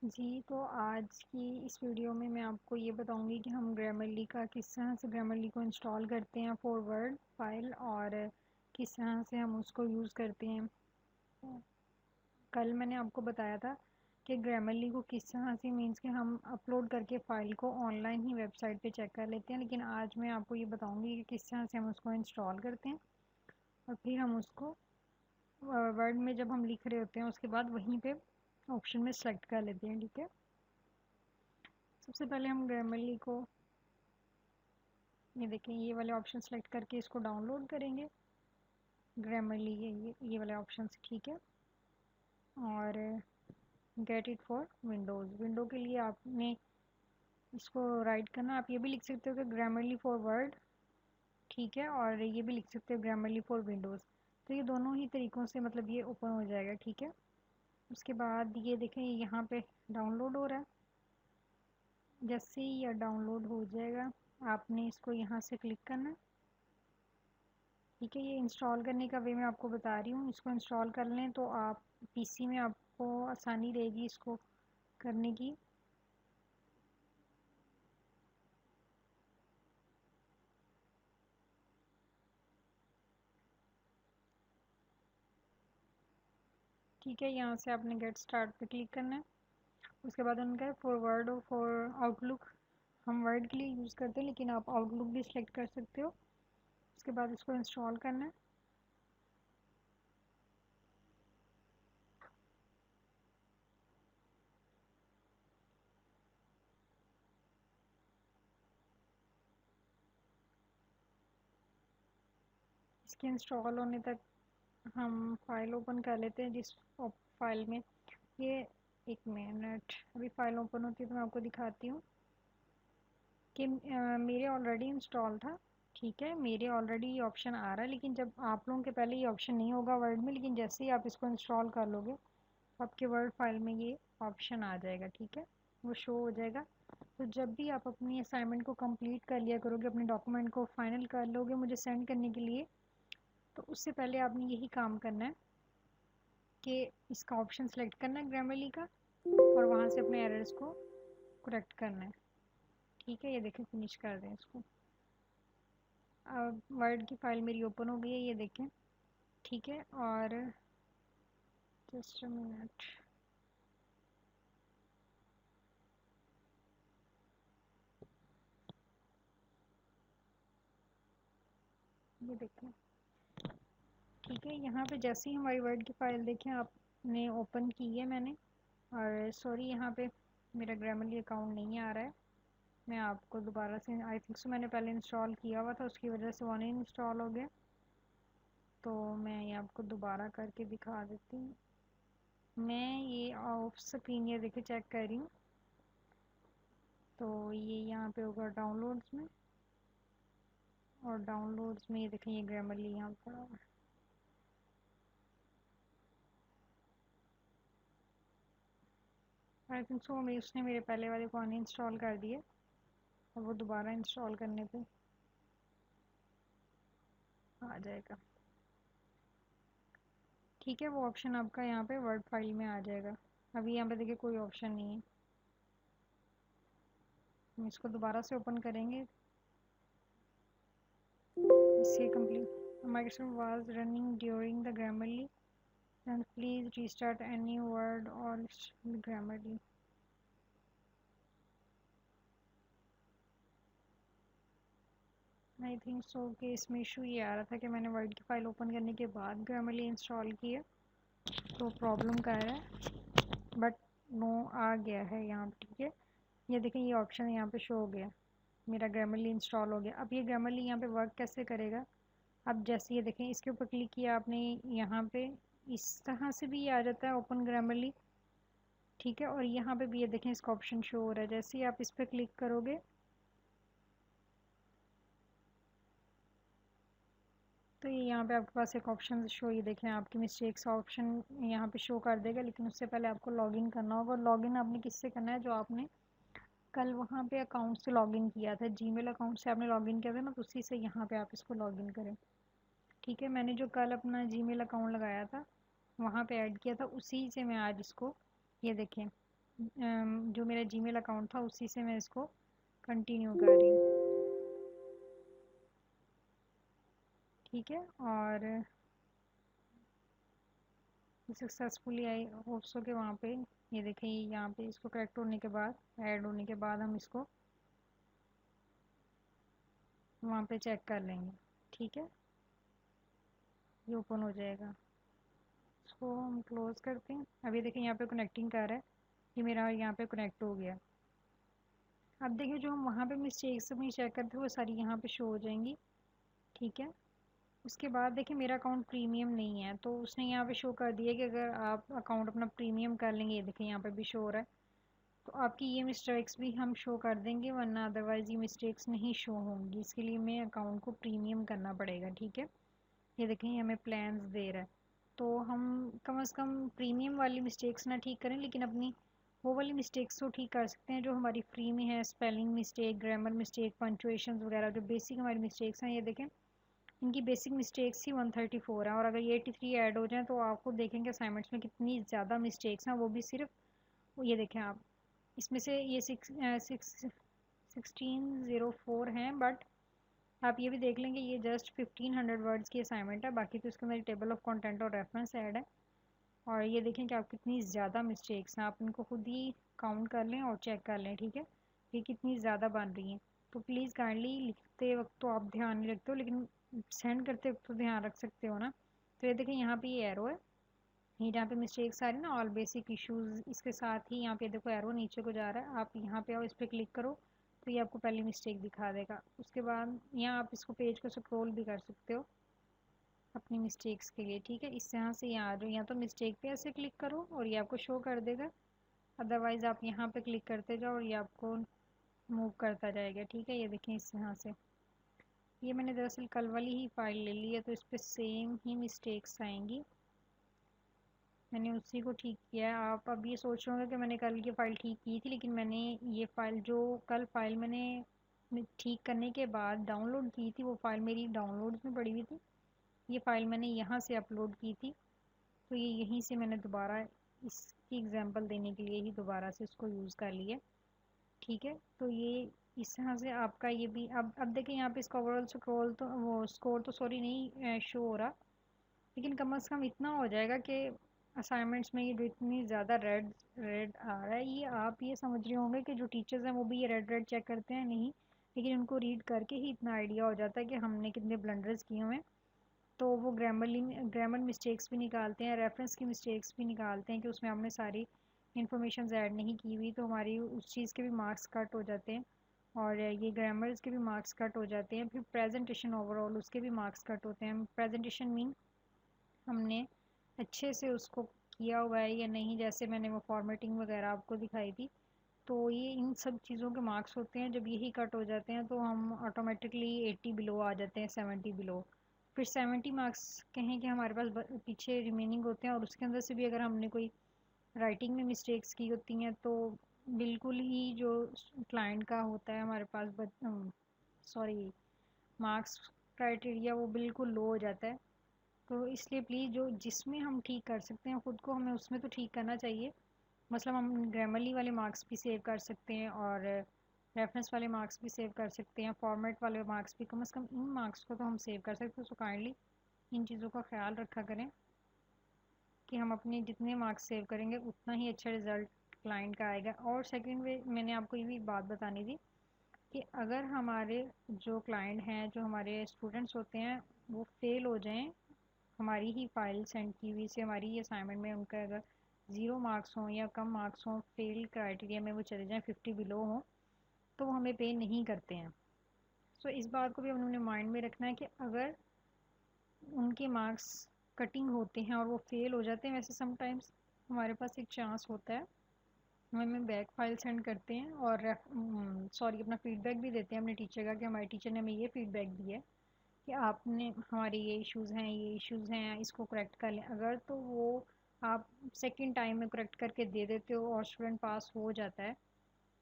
जी, तो आज की इस वीडियो में मैं आपको ये बताऊंगी कि हम ग्रामरली का किस तरह से ग्रामरली को इंस्टॉल करते हैं फॉरवर्ड फाइल और किस तरह से हम उसको यूज़ करते हैं। कल मैंने आपको बताया था कि ग्रामरली को किस तरह से मीन्स कि हम अपलोड करके फ़ाइल को ऑनलाइन ही वेबसाइट पे चेक कर लेते हैं, लेकिन आज मैं आपको ये बताऊंगी कि किस तरह से हम उसको इंस्टॉल करते हैं और फिर हम उसको वर्ड में जब हम लिख रहे होते हैं उसके बाद वहीं पे ऑप्शन में सेलेक्ट कर लेते हैं। ठीक है, सबसे पहले हम ग्रामरली को ये देखें ये वाले ऑप्शन सेलेक्ट करके इसको डाउनलोड करेंगे। ग्रामरली ये वाले ऑप्शन से, ठीक है। और get it for Windows, window के लिए आपने इसको राइट करना। आप ये भी लिख सकते हो कि ग्रामरली फॉर वर्ड, ठीक है, और ये भी लिख सकते हो ग्रामरली फॉर विंडोज़। तो ये दोनों ही तरीक़ों से मतलब ये ओपन हो जाएगा, ठीक है। उसके बाद ये देखें यहाँ पे डाउनलोड हो रहा है। जैसे ही यह डाउनलोड हो जाएगा आपने इसको यहाँ से क्लिक करना है, ठीक है। ये इंस्टॉल करने का वे मैं आपको बता रही हूँ। इसको इंस्टॉल कर लें तो आप पीसी में आपको आसानी रहेगी इसको करने की। ठीक है, यहाँ से आपने गेट स्टार्ट पे क्लिक करना है। उसके बाद उनका है फॉर वर्ड और फॉर आउटलुक। हम वर्ड के लिए यूज़ करते हैं लेकिन आप आउटलुक भी सिलेक्ट कर सकते हो। उसके बाद इसको इंस्टॉल करना है। इसके इंस्टॉल होने तक हम फाइल ओपन कर लेते हैं जिस फाइल में ये, एक मिनट, अभी फाइल ओपन होती है तो मैं आपको दिखाती हूँ कि मेरे ऑलरेडी इंस्टॉल था। ठीक है, मेरे ऑलरेडी ये ऑप्शन आ रहा है, लेकिन जब आप लोगों के पहले ये ऑप्शन नहीं होगा वर्ड में, लेकिन जैसे ही आप इसको इंस्टॉल कर लोगे तो आपके वर्ड फाइल में ये ऑप्शन आ जाएगा, ठीक है, वो शो हो जाएगा। तो जब भी आप अपनी असाइनमेंट को कंप्लीट कर लिया करोगे, अपने डॉक्यूमेंट को फाइनल कर लोगे मुझे सेंड करने के लिए, तो उससे पहले आपने यही काम करना है कि इसका ऑप्शन सेलेक्ट करना है ग्रामरली का और वहाँ से अपने एरर्स को करेक्ट करना है। ठीक है, ये देखें फिनिश कर दें इसको। अब वर्ड की फ़ाइल मेरी ओपन हो गई है, ये देखें, ठीक है। और जस्ट अ मिनट, ये देखें, ठीक है। यहाँ पे जैसे ही हमारी वर्ड की फ़ाइल देखें आपने ओपन की है मैंने, और सॉरी यहाँ पे मेरा ग्रामरली अकाउंट नहीं आ रहा है। मैं आपको दोबारा से, आई थिंक सो मैंने पहले इंस्टॉल किया हुआ था उसकी वजह से वो नहीं इंस्टॉल हो गया, तो मैं ये आपको दोबारा करके दिखा देती हूँ। मैं ये ऑफ स्क्रीन ये देखिए चेक कर रही हूँ, तो ये यहाँ पे होगा डाउनलोड्स में, और डाउनलोड्स में ये देखें ये ग्रामरली यहाँ पर पड़ा हुआ है। आई थिंक सो मैं उसने मेरे पहले वाले को अनइंस्टॉल कर दिए और वो दोबारा इंस्टॉल करने पे आ जाएगा। ठीक है, वो ऑप्शन आपका यहाँ पे वर्ड फाइल में आ जाएगा। अभी यहाँ पे देखिए कोई ऑप्शन नहीं है। हम इसको दोबारा से ओपन करेंगे। इससे complete Microsoft was running during the Grammarly and please restart any word और ग्रामरली। आई थिंक सो कि इसमें इशू ये आ रहा था कि मैंने वर्ड की फ़ाइल ओपन करने के बाद ग्रामरली इंस्टॉल की है, तो प्रॉब्लम कर रहा है। बट नो आ गया है यहाँ पे, ठीक है। ये देखें ये ऑप्शन यहाँ पे शो हो गया, मेरा ग्रामरली इंस्टॉल हो गया। अब ये ग्रामरली यहाँ पे वर्क कैसे करेगा, अब जैसे ये देखें इसके ऊपर क्लिक किया आपने, यहाँ पे इस तरह से भी ये आ जाता है ओपन ग्रामरली, ठीक है। और यहाँ पे भी ये देखें इसका ऑप्शन शो हो रहा है। जैसे ही आप इस पर क्लिक करोगे तो ये यहाँ पे आपके पास एक ऑप्शन शो, ये देखें आपकी मिस्टेक्स ऑप्शन यहाँ पे शो कर देगा, लेकिन उससे पहले आपको लॉगिन करना होगा। लॉगिन आपने किससे करना है, जो आपने कल वहाँ पे अकाउंट से लॉगिन किया था, जीमेल अकाउंट से आपने लॉगिन किया था ना, तो उसी से यहाँ पे आप इसको लॉगिन करें। ठीक है, मैंने जो कल अपना जीमेल अकाउंट लगाया था वहाँ पे ऐड किया था, उसी से मैं आज इसको, ये देखें जो मेरा जीमेल अकाउंट था उसी से मैं इसको कंटिन्यू कर रही हूँ। ठीक है, और सक्सेसफुली आई होप्स हो के वहाँ पे ये देखें, यहाँ पे इसको करेक्ट होने के बाद, ऐड होने के बाद हम इसको वहाँ पे चेक कर लेंगे। ठीक है, ये ओपन हो जाएगा। इसको हम क्लोज करते हैं। अभी देखिए यहाँ पे कनेक्टिंग कर रहा है, ये मेरा यहाँ पे कनेक्ट हो गया। अब देखिए जो हम वहाँ पे मिस्टेक्स अपनी चेक करते हैं वो सारी यहाँ पे शो हो जाएंगी। ठीक है, उसके बाद देखिए मेरा अकाउंट प्रीमियम नहीं है, तो उसने यहाँ पे शो कर दिया कि अगर आप अकाउंट अपना प्रीमियम कर लेंगे, ये देखिए यहाँ पे भी शो हो रहा है, तो आपकी ये मिस्टेक्स भी हम शो कर देंगे, वरना अदरवाइज़ ये मिस्टेक्स नहीं शो होंगी। इसके लिए हमें अकाउंट को प्रीमियम करना पड़ेगा। ठीक है, ये देखें हमें प्लान्स दे रहा है, तो हम कम से कम प्रीमियम वाली मिस्टेक्स ना ठीक करें, लेकिन अपनी वो वाली मिस्टेक्स तो ठीक कर सकते हैं जो हमारी फ्री में है। Spelling mistake, grammar mistake, punctuation वगैरह जो बेसिक हमारी मिस्टेक्स हैं, ये देखें इनकी बेसिक मिस्टेक्स ही 134 है, और अगर ये 83 ऐड हो जाए तो आपको देखेंगे असाइनमेंट्स में कितनी ज़्यादा मिस्टेक्स हैं, वो भी सिर्फ ये देखें आप, इसमें से ये 1604 हैं, बट आप ये भी देख लेंगे ये जस्ट 1500 वर्ड्स की असाइनमेंट है, बाकी तो इसके अंदर टेबल ऑफ कंटेंट और रेफरेंस ऐड है। और ये देखें कि आप कितनी ज़्यादा मिस्टेक्स हैं, आप इनको खुद ही काउंट कर लें और चेक कर लें। ठीक है, ये कितनी ज़्यादा बन रही हैं, तो प्लीज़ काइंडली लिखते वक्त तो आप ध्यान नहीं रखते हो, लेकिन सेंड करते वक्त तो ध्यान रख सकते हो ना। तो ये देखें यहाँ पे ये एरो है, ये जहाँ पे मिस्टेक्स आ रही है ना, ऑल बेसिक इश्यूज, इसके साथ ही यहाँ पे देखो एरो नीचे को जा रहा है, आप यहाँ पे आओ, इस पर क्लिक करो तो ये आपको पहली मिस्टेक दिखा देगा। उसके बाद यहाँ आप इसको पेज को स्क्रॉल भी कर सकते हो अपनी मिस्टेक्स के लिए। ठीक है, इस यहाँ से यहाँ आ जाओ, यहाँ तो मिस्टेक पे ऐसे क्लिक करो और ये आपको शो कर देगा, अदरवाइज़ आप यहाँ पे क्लिक करते जाओ और ये आपको मूव करता जाएगा। ठीक है, ये देखें इस यहाँ से, ये मैंने दरअसल कल वाली ही फाइल ले ली है, तो इस पर सेम ही मिस्टेक्स आएंगी, मैंने उसी को ठीक किया है। आप अब ये सोच रहे होंगे कि मैंने कल की फ़ाइल ठीक की थी, लेकिन मैंने ये फ़ाइल जो कल फ़ाइल मैंने ठीक करने के बाद डाउनलोड की थी, वो फ़ाइल मेरी डाउनलोड्स में पड़ी हुई थी, ये फ़ाइल मैंने यहाँ से अपलोड की थी, तो ये यहीं से मैंने दोबारा इसकी एग्जांपल देने के लिए ही दोबारा से इसको यूज़ कर लिया। ठीक है, तो ये इस तरह से आपका ये भी अब देखिए यहाँ पे इसका ओवरऑल स्क्रॉल तो वो स्कोर तो सॉरी नहीं शो हो रहा, लेकिन कम से कम इतना हो जाएगा कि असाइनमेंट्स में ये जो इतनी ज़्यादा रेड रेड आ रहा है, ये आप ये समझ रहे होंगे कि जो टीचर्स हैं वो भी ये रेड रेड चेक करते हैं, नहीं, लेकिन उनको रीड करके ही इतना आइडिया हो जाता है कि हमने कितने ब्लंडर्स किए हुए हैं, तो वो ग्रामर मिस्टेक्स भी निकालते हैं, रेफरेंस की मिस्टेक्स भी निकालते हैं कि उसमें हमने सारी इन्फॉर्मेशन ऐड नहीं की हुई, तो हमारी उस चीज़ के भी मार्क्स कट हो जाते हैं, और ये ग्रामर्स के भी मार्क्स कट हो जाते हैं। फिर प्रेजेंटेशन ओवरऑल उसके भी मार्क्स कट होते हैं। प्रेजेंटेशन मीन हमने अच्छे से उसको किया हुआ है या नहीं, जैसे मैंने वो फॉर्मेटिंग वगैरह आपको दिखाई थी, तो ये इन सब चीज़ों के मार्क्स होते हैं। जब यही कट हो जाते हैं तो हम ऑटोमेटिकली 80 बिलो आ जाते हैं, 70 बिलो। फिर 70 मार्क्स कहें कि हमारे पास पीछे रिमेनिंग होते हैं, और उसके अंदर से भी अगर हमने कोई राइटिंग में मिस्टेक्स की होती हैं तो बिल्कुल ही जो क्लाइंट का होता है हमारे पास सॉरी मार्क्स क्राइटेरिया वो बिल्कुल लो हो जाता है। तो इसलिए प्लीज़ जो जिसमें हम ठीक कर सकते हैं ख़ुद को, हमें उसमें तो ठीक करना चाहिए। मतलब हम ग्रामरली वाले मार्क्स भी सेव कर सकते हैं और रेफरेंस वाले मार्क्स भी सेव कर सकते हैं, फॉर्मेट वाले मार्क्स भी, कम से कम इन मार्क्स को तो हम सेव कर सकते हैं। सो काइंडली इन चीज़ों का ख्याल रखा करें कि हम अपने जितने मार्क्स सेव करेंगे उतना ही अच्छा रिज़ल्ट क्लाइंट का आएगा। और सेकंड वे मैंने आपको ये भी बात बतानी थी कि अगर हमारे जो क्लाइंट हैं, जो हमारे स्टूडेंट्स होते हैं, वो फेल हो जाएं हमारी ही फाइल सेंड की हुई से, हमारी ही असाइनमेंट में उनका अगर 0 मार्क्स हों या कम मार्क्स हों, फेल क्राइटेरिया में वो चले जाएं, 50 बिलो हों, तो वो हमें पे नहीं करते हैं। सो इस बात को भी उन्होंने माइंड में रखना है कि अगर उनके मार्क्स कटिंग होते हैं और वो फेल हो जाते हैं, वैसे समटाइम्स हमारे पास एक चांस होता है, हमें बैक फाइल सेंड करते हैं और सॉरी अपना फीडबैक भी देते हैं अपने टीचर का, कि हमारे टीचर ने हमें ये फीडबैक दिया है कि आपने हमारे ये इश्यूज़ हैं इसको करेक्ट कर लें। अगर तो वो आप सेकंड टाइम में करेक्ट करके दे देते हो और स्टूडेंट पास हो जाता है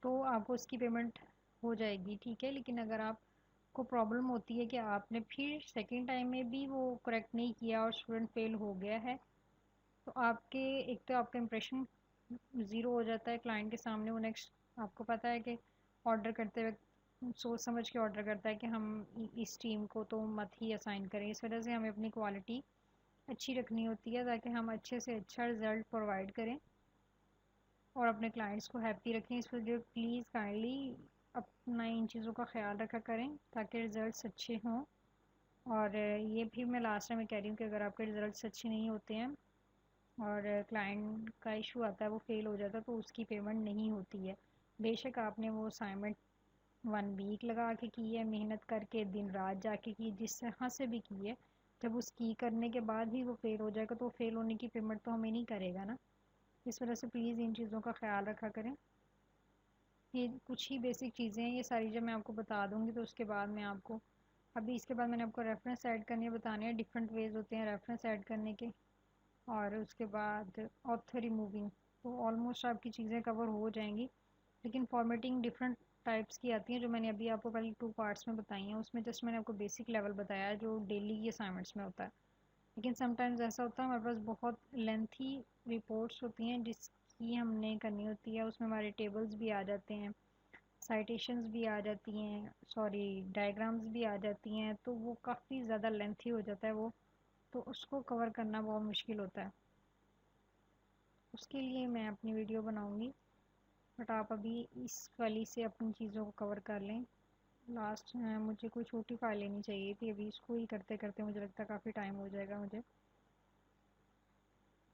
तो आपको उसकी पेमेंट हो जाएगी। ठीक है, लेकिन अगर आपको प्रॉब्लम होती है कि आपने फिर सेकंड टाइम में भी वो करेक्ट नहीं किया और स्टूडेंट फेल हो गया है, तो आपके एक तो आपका इम्प्रेशन ज़ीरो हो जाता है क्लाइंट के सामने। वो नेक्स्ट आपको पता है कि ऑर्डर करते वक्त सोच समझ के ऑर्डर करता है कि हम इस टीम को तो मत ही असाइन करें। इस वजह से हमें अपनी क्वालिटी अच्छी रखनी होती है ताकि हम अच्छे से अच्छा रिज़ल्ट प्रोवाइड करें और अपने क्लाइंट्स को हैप्पी रखें। इस वजह प्लीज़ काइंडली अपना इन चीज़ों का ख्याल रखा करें ताकि रिज़ल्ट्स अच्छे हों। और ये भी मैं लास्ट टाइम में कह रही हूँ कि अगर आपके रिज़ल्ट्स अच्छे नहीं होते हैं और क्लाइंट का इशू आता है, वो फेल हो जाता है, तो उसकी पेमेंट नहीं होती है। बेशक आपने वो असाइनमेंट 1 वीक लगा के की है, मेहनत करके दिन रात जाके की, जिस तरह से भी की है, जब उसकी करने के बाद भी वो फेल हो जाएगा तो फेल होने की पेमेंट तो हमें नहीं करेगा ना। इस वजह से प्लीज़ इन चीज़ों का ख्याल रखा करें। ये कुछ ही बेसिक चीज़ें हैं, ये सारी जब मैं आपको बता दूँगी तो उसके बाद मैं आपको अभी इसके बाद मैंने आपको रेफरेंस ऐड करने बताने हैं। डिफरेंट वेज होते हैं रेफरेंस ऐड करने के। और उसके बाद ऑथर रिमूविंग, तो ऑलमोस्ट आपकी चीज़ें कवर हो जाएंगी। लेकिन फॉर्मेटिंग डिफरेंट टाइप्स की आती हैं जो मैंने अभी आपको पहले 2 पार्ट्स में बताई हैं। उसमें जस्ट मैंने आपको बेसिक लेवल बताया है जो डेली की असाइनमेंट्स में होता है। लेकिन समटाइम्स ऐसा होता है हमारे पास बहुत लेंथी रिपोर्ट्स होती हैं जिसकी हमने करनी होती है। उसमें हमारे टेबल्स भी आ जाते हैं, साइटेशंस भी आ जाती हैं, सॉरी डायग्राम्स भी आ जाती हैं, तो वो काफ़ी ज़्यादा लेंथी हो जाता है वो, तो उसको कवर करना बहुत मुश्किल होता है। उसके लिए मैं अपनी वीडियो बनाऊंगी, बट आप अभी इस वाली से अपनी चीज़ों को कवर कर लें। लास्ट मुझे कोई छोटी फाइल लेनी चाहिए थी, अभी इसको ही करते करते मुझे लगता है काफ़ी टाइम हो जाएगा मुझे।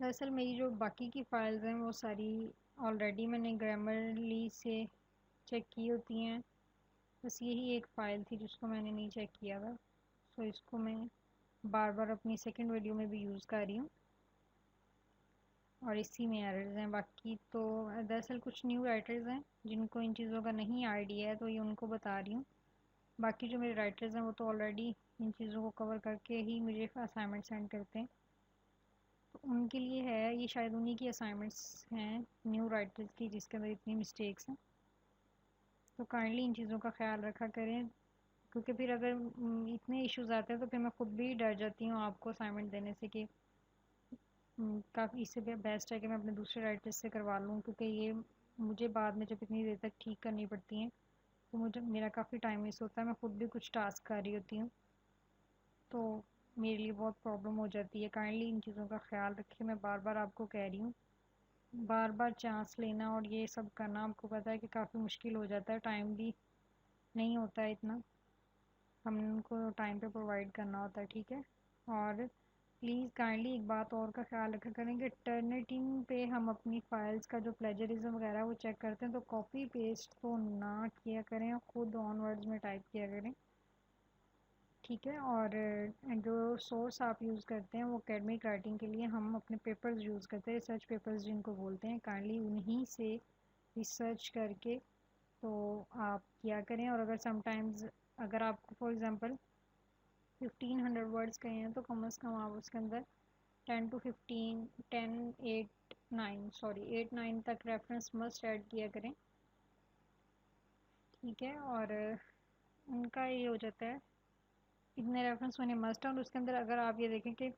दरअसल मेरी जो बाकी की फ़ाइल्स हैं वो सारी ऑलरेडी मैंने ग्रामरली से चेक की होती हैं। बस यही एक फ़ाइल थी जिसको मैंने नहीं चेक किया था, सो इसको मैं बार बार अपनी सेकंड वीडियो में भी यूज़ कर रही हूँ और इसी में एरर्स हैं। बाकी तो दरअसल कुछ न्यू राइटर्स हैं जिनको इन चीज़ों का नहीं आइडिया है, तो ये उनको बता रही हूँ। बाकी जो मेरे राइटर्स हैं वो तो ऑलरेडी इन चीज़ों को कवर करके ही मुझे असाइनमेंट सेंड करते हैं, तो उनके लिए है। ये शायद उन्हीं की असाइनमेंट्स हैं न्यू राइटर्स की जिसके अंदर इतनी मिस्टेक्स हैं। तो काइंडली इन चीज़ों का ख्याल रखा करें, क्योंकि फिर अगर इतने इश्यूज़ आते हैं तो फिर मैं खुद भी डर जाती हूँ आपको असाइनमेंट देने से कि काफ़ी इससे बेस्ट है कि मैं अपने दूसरे राइटर्स से करवा लूँ, क्योंकि ये मुझे बाद में जब इतनी देर तक ठीक करनी पड़ती हैं तो मुझे मेरा काफ़ी टाइम मिस होता है। मैं खुद भी कुछ टास्क कर रही होती हूँ तो मेरे लिए बहुत प्रॉब्लम हो जाती है। काइंडली इन चीज़ों का ख्याल रखिए, मैं बार बार आपको कह रही हूँ। बार बार चांस लेना और ये सब करना आपको पता है कि काफ़ी मुश्किल हो जाता है, टाइम भी नहीं होता है इतना, हमको टाइम पे प्रोवाइड करना होता है, ठीक है। और प्लीज़ काइंडली एक बात और का ख्याल रखा करें कि टर्निटिंग पे हम अपनी फ़ाइल्स का जो प्लेजरिज्म वगैरह वो चेक करते हैं तो कॉपी पेस्ट तो ना किया करें और खुद ऑन वर्ड्स में टाइप किया करें, ठीक है। और जो सोर्स आप यूज़ करते हैं वो एकेडमिक राइटिंग के लिए हम अपने पेपर्स यूज़ करते हैं, रिसर्च पेपर्स जिनको बोलते हैं। काइंडली उन्हीं से रिसर्च करके तो आप किया करें। और अगर समटाइम्स अगर आपको फॉर एग्ज़ाम्पल 1500 वर्ड्स कहे हैं तो कम से कम आप उसके अंदर 10 to 15 10 8 9 सॉरी 8 9 तक रेफरेंस मस्ट ऐड किया करें, ठीक है। और उनका ये हो जाता है इतने रेफरेंस होने मस्ट है। और उसके अंदर अगर आप ये देखें कि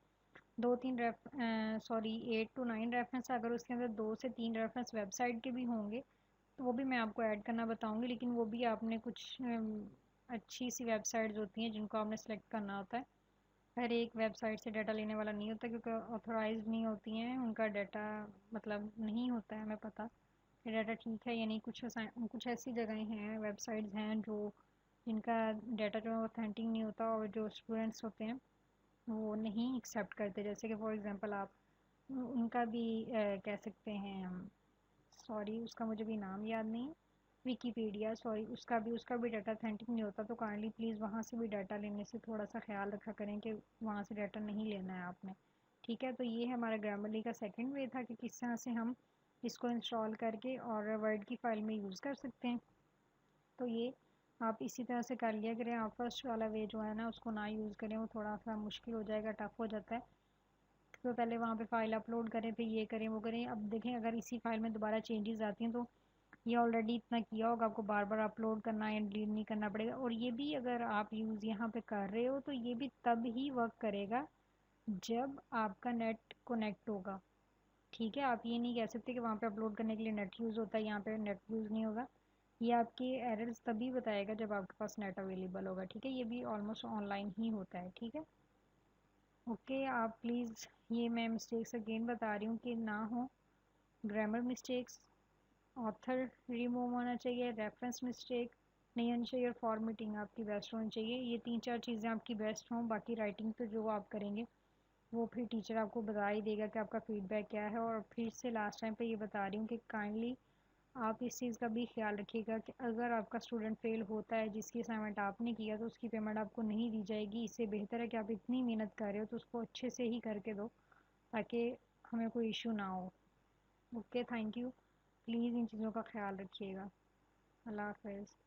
8 to 9 रेफरेंस, अगर उसके अंदर 2 से 3 रेफरेंस वेबसाइट के भी होंगे तो वो भी मैं आपको ऐड करना बताऊंगी। लेकिन वो भी आपने कुछ अच्छी सी वेबसाइट्स होती हैं जिनको आपने सेलेक्ट करना होता है। हर एक वेबसाइट से डाटा लेने वाला नहीं होता क्योंकि ऑथराइज्ड नहीं होती हैं, उनका डाटा मतलब नहीं होता है हमें पता कि डाटा ठीक है या नहीं। कुछ ऐसी जगहें हैं, वेबसाइट्स हैं जो जिनका डाटा जो ऑथेंटिक नहीं होता और जो स्टूडेंट्स होते हैं वो नहीं एक्सेप्ट करते। जैसे कि फॉर एग्जांपल आप उनका भी कह सकते हैं हम, सॉरी उसका मुझे भी नाम याद नहीं, विकीपीडिया, सॉरी उसका भी डाटा अथेंटिक नहीं होता। तो काइंडली प्लीज़ वहाँ से भी डाटा लेने से थोड़ा सा ख्याल रखा करें कि वहाँ से डाटा नहीं लेना है आपने, ठीक है। तो ये हमारा ग्रामरली का सेकंड वे था कि किस तरह से हम इसको इंस्टॉल करके और वर्ड की फ़ाइल में यूज़ कर सकते हैं। तो ये आप इसी तरह से कर लिया करें। आप फर्स्ट वाला वे जो है ना उसको ना यूज़ करें, वो थोड़ा सा मुश्किल हो जाएगा, टफ हो जाता है। तो पहले वहाँ पे फ़ाइल अपलोड करें, फिर ये करें वो करें। अब देखें अगर इसी फाइल में दोबारा चेंजेस आती हैं तो ये ऑलरेडी इतना किया होगा, आपको बार बार अपलोड करना या डिलीट नहीं करना पड़ेगा। और ये भी अगर आप यूज़ यहाँ पे कर रहे हो तो ये भी तब ही वर्क करेगा जब आपका नेट कनेक्ट होगा, ठीक है, आप ये नहीं कह सकते कि वहाँ पे अपलोड करने के लिए नेट यूज़ होता है, यहाँ पे नेट यूज़ नहीं होगा। ये आपके एरर्स तभी बताएगा जब आपके पास नेट अवेलेबल होगा। ठीक है, ये भी ऑलमोस्ट ऑनलाइन ही होता है। ठीक है, ओके। आप प्लीज़, ये मैं मिस्टेक्स अगेन बता रही हूँ कि ना हो। ग्रामर मिस्टेक्स, ऑथर रिमूव होना चाहिए, रेफरेंस मिस्टेक नहीं होनी चाहिए, और फॉर्मेटिंग आपकी बेस्ट होनी चाहिए। ये 3-4 चीज़ें आपकी बेस्ट हों। बाकी राइटिंग तो जो आप करेंगे वो फिर टीचर आपको बता ही देगा कि आपका फीडबैक क्या है। और फिर से लास्ट टाइम पे ये बता रही हूँ कि काइंडली आप इस चीज़ का भी ख्याल रखिएगा कि अगर आपका स्टूडेंट फेल होता है जिसकी असाइनमेंट आपने किया, तो उसकी पेमेंट आपको नहीं दी जाएगी। इससे बेहतर है कि आप इतनी मेहनत कर रहे हो तो उसको अच्छे से ही करके दो, ताकि हमें कोई इशू ना हो। Okay, thank you. प्लीज़ इन चीज़ों का ख्याल रखिएगा। अल्लाह हाफ़िज़।